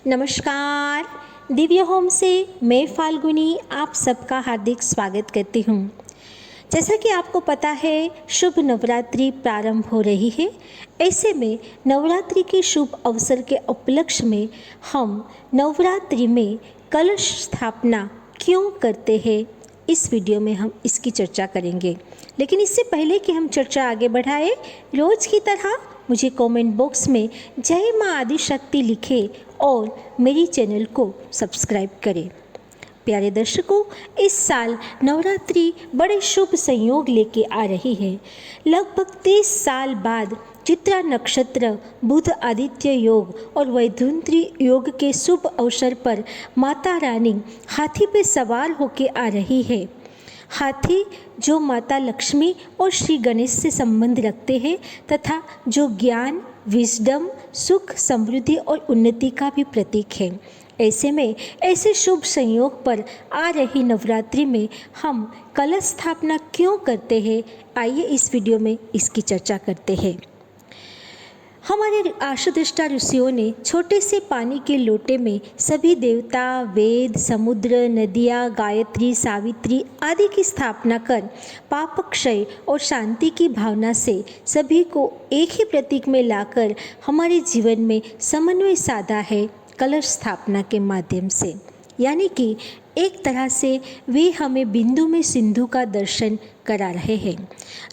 नमस्कार। दिव्य होम से मैं फाल्गुनी आप सबका हार्दिक स्वागत करती हूँ। जैसा कि आपको पता है, शुभ नवरात्रि प्रारंभ हो रही है। ऐसे में नवरात्रि के शुभ अवसर के उपलक्ष्य में हम नवरात्रि में कलश स्थापना क्यों करते हैं, इस वीडियो में हम इसकी चर्चा करेंगे। लेकिन इससे पहले कि हम चर्चा आगे बढ़ाएं, रोज़ की तरह मुझे कमेंट बॉक्स में जय माँ आदिशक्ति लिखें और मेरी चैनल को सब्सक्राइब करें। प्यारे दर्शकों, इस साल नवरात्रि बड़े शुभ संयोग लेके आ रही है। लगभग 30 साल बाद चित्रा नक्षत्र, बुध आदित्य योग और वैधुंत्री योग के शुभ अवसर पर माता रानी हाथी पे सवार होके आ रही है। हाथी जो माता लक्ष्मी और श्री गणेश से संबंध रखते हैं तथा जो ज्ञान, विजडम, सुख, समृद्धि और उन्नति का भी प्रतीक है। ऐसे में ऐसे शुभ संयोग पर आ रही नवरात्रि में हम कलश स्थापना क्यों करते हैं, आइए इस वीडियो में इसकी चर्चा करते हैं। हमारे आशुदृष्टा ऋषियों ने छोटे से पानी के लोटे में सभी देवता, वेद, समुद्र, नदियाँ, गायत्री, सावित्री आदि की स्थापना कर पाप क्षय और शांति की भावना से सभी को एक ही प्रतीक में लाकर हमारे जीवन में समन्वय साधा है कलश स्थापना के माध्यम से। यानी कि एक तरह से वे हमें बिंदु में सिंधु का दर्शन करा रहे हैं।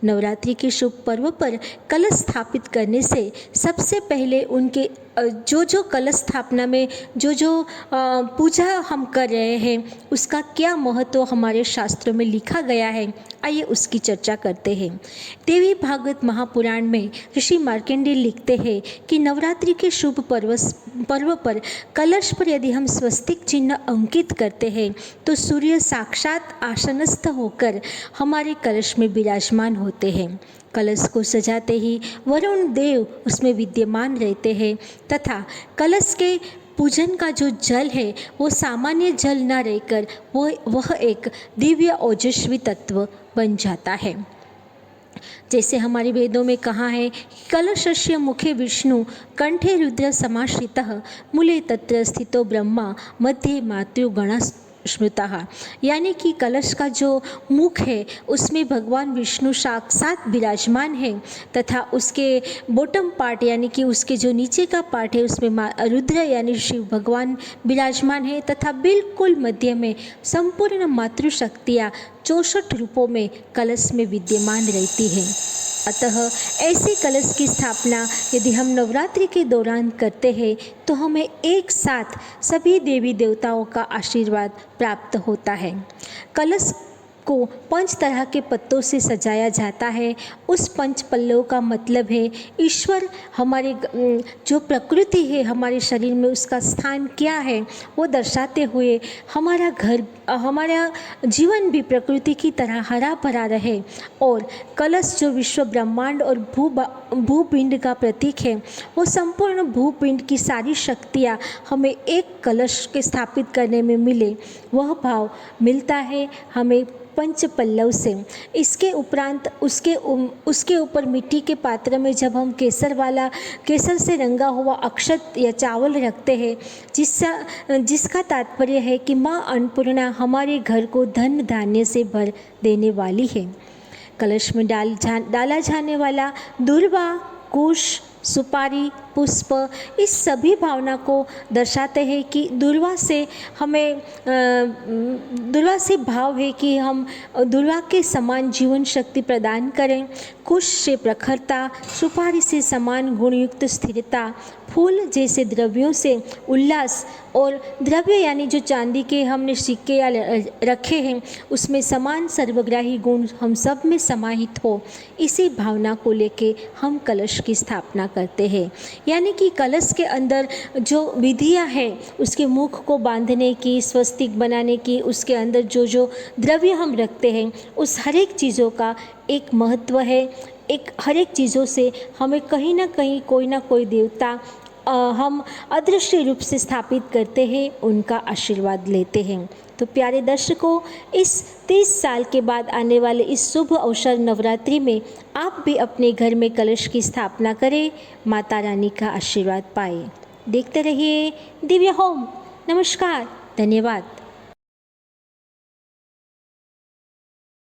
नवरात्रि के शुभ पर्व पर कलश स्थापित करने से सबसे पहले उनके जो कलश स्थापना में जो पूजा हम कर रहे हैं उसका क्या महत्व हमारे शास्त्रों में लिखा गया है, आइए उसकी चर्चा करते हैं। देवी भागवत महापुराण में ऋषि मार्कंडेय लिखते हैं कि नवरात्रि के शुभ पर्व पर कलश पर यदि हम स्वस्तिक चिन्ह अंकित करते हैं तो सूर्य साक्षात आसनस्थ होकर हमारे कलश में विराजमान होते हैं। कलश को सजाते ही वरुण देव उसमें विद्यमान रहते हैं तथा कलश के पूजन का जो जल है वो सामान्य जल न रहकर वह एक दिव्य ओजस्वी तत्व बन जाता है। जैसे हमारे वेदों में कहा है, कलशस्य मुखे विष्णु, कंठे रुद्र समाश्रितः, मूले तत्र स्थितो ब्रह्मा, मध्ये मातृगणा स्मृतः। यानी कि कलश का जो मुख है उसमें भगवान विष्णु साक्षात विराजमान है तथा उसके बॉटम पार्ट यानी कि उसके जो नीचे का पार्ट है उसमें रुद्र यानी शिव भगवान विराजमान है तथा बिल्कुल मध्य में संपूर्ण मातृशक्तियाँ 64 रूपों में कलश में विद्यमान रहती हैं। अतः ऐसे कलश की स्थापना यदि हम नवरात्रि के दौरान करते हैं तो हमें एक साथ सभी देवी देवताओं का आशीर्वाद प्राप्त होता है। कलश को 5 तरह के पत्तों से सजाया जाता है। उस 5 पल्लव का मतलब है ईश्वर, हमारे जो प्रकृति है हमारे शरीर में उसका स्थान क्या है वो दर्शाते हुए हमारा घर, हमारा जीवन भी प्रकृति की तरह हरा भरा रहे। और कलश जो विश्व ब्रह्मांड और भूपिंड का प्रतीक है वो संपूर्ण भूपिंड की सारी शक्तियाँ हमें एक कलश के स्थापित करने में मिले, वह भाव मिलता है हमें 5 पल्लव से। इसके उपरांत उसके ऊपर मिट्टी के पात्र में जब हम केसर से रंगा हुआ अक्षत या चावल रखते हैं जिसका तात्पर्य है कि माँ अन्नपूर्णा हमारे घर को धन धान्य से भर देने वाली है। कलश में डाला जाने वाला दूर्वा, कुश, सुपारी, पुष्प इस सभी भावना को दर्शाते हैं कि दुर्वा से भाव है कि हम दुर्वा के समान जीवन शक्ति प्रदान करें। कुश से प्रखरता, सुपारी से समान गुणयुक्त स्थिरता, फूल जैसे द्रव्यों से उल्लास और द्रव्य यानी जो चांदी के हमने सिक्के या रखे हैं उसमें समान सर्वग्राही गुण हम सब में समाहित हो, इसी भावना को लेके हम कलश की स्थापना करते हैं। यानी कि कलश के अंदर जो विधियाँ हैं उसके मुख को बांधने की, स्वस्तिक बनाने की, उसके अंदर जो द्रव्य हम रखते हैं उस हर एक चीज़ों का एक महत्व है। हर एक चीज़ों से हमें कहीं ना कहीं कोई ना कोई देवता हम अदृश्य रूप से स्थापित करते हैं, उनका आशीर्वाद लेते हैं। तो प्यारे दर्शकों, इस 30 साल के बाद आने वाले इस शुभ अवसर नवरात्रि में आप भी अपने घर में कलश की स्थापना करें, माता रानी का आशीर्वाद पाएं। देखते रहिए दिव्य होम। नमस्कार, धन्यवाद।